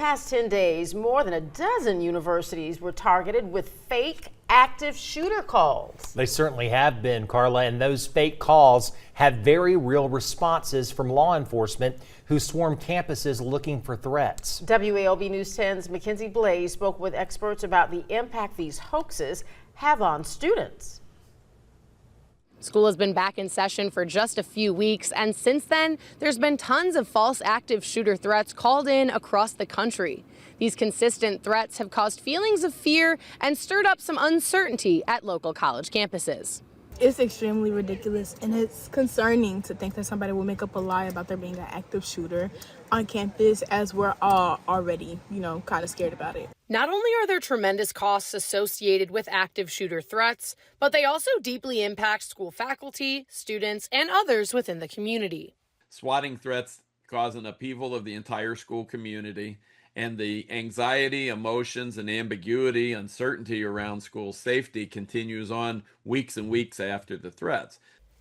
past 10 days, more than a dozen universities were targeted with fake active shooter calls. They certainly have been, Carla, and those fake calls have very real responses from law enforcement who swarm campuses looking for threats. WALB News 10's Mackenzie Blaze spoke with experts about the impact these hoaxes have on students. School has been back in session for just a few weeks, and since then, there's been tons of false active shooter threats called in across the country. These consistent threats have caused feelings of fear and stirred up some uncertainty at local college campuses. It's extremely ridiculous, and it's concerning to think that somebody will make up a lie about there being an active shooter on campus, as we're all already, kind of scared about it. Not only are there tremendous costs associated with active shooter threats, but they also deeply impact school faculty, students, and others within the community. Swatting threats cause an upheaval of the entire school community, and the anxiety, emotions, and ambiguity, uncertainty around school safety continues on weeks and weeks after the threats.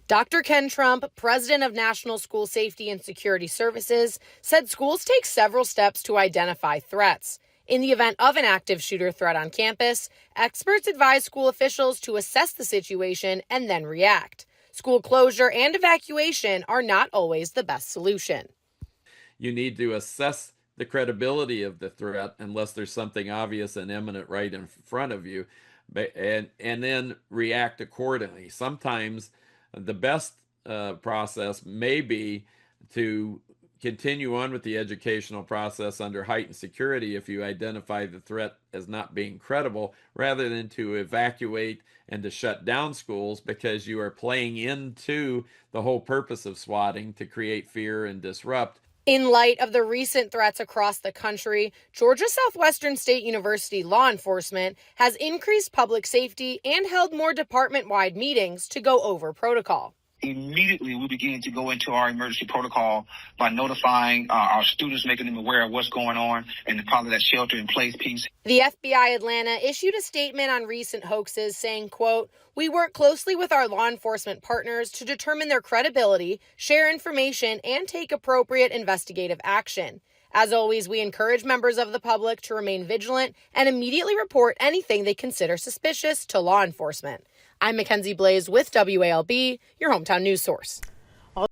Dr. Ken Trump, president of National School Safety and Security Services, said schools take several steps to identify threats. In the event of an active shooter threat on campus, experts advise school officials to assess the situation and then react. School closure and evacuation are not always the best solution. You need to assess the credibility of the threat unless there's something obvious and imminent right in front of you, and then react accordingly. Sometimes the best process may be to continue on with the educational process under heightened security if you identify the threat as not being credible, rather than to evacuate and to shut down schools, because you are playing into the whole purpose of swatting to create fear and disrupt. In light of the recent threats across the country, Georgia Southwestern State University law enforcement has increased public safety and held more department-wide meetings to go over protocol. Immediately, we began to go into our emergency protocol by notifying our students, making them aware of what's going on, and part of that shelter-in-place piece. The FBI Atlanta issued a statement on recent hoaxes saying, quote, "We work closely with our law enforcement partners to determine their credibility, share information, and take appropriate investigative action. As always, we encourage members of the public to remain vigilant and immediately report anything they consider suspicious to law enforcement." I'm Mackenzie Blaze with WALB, your hometown news source.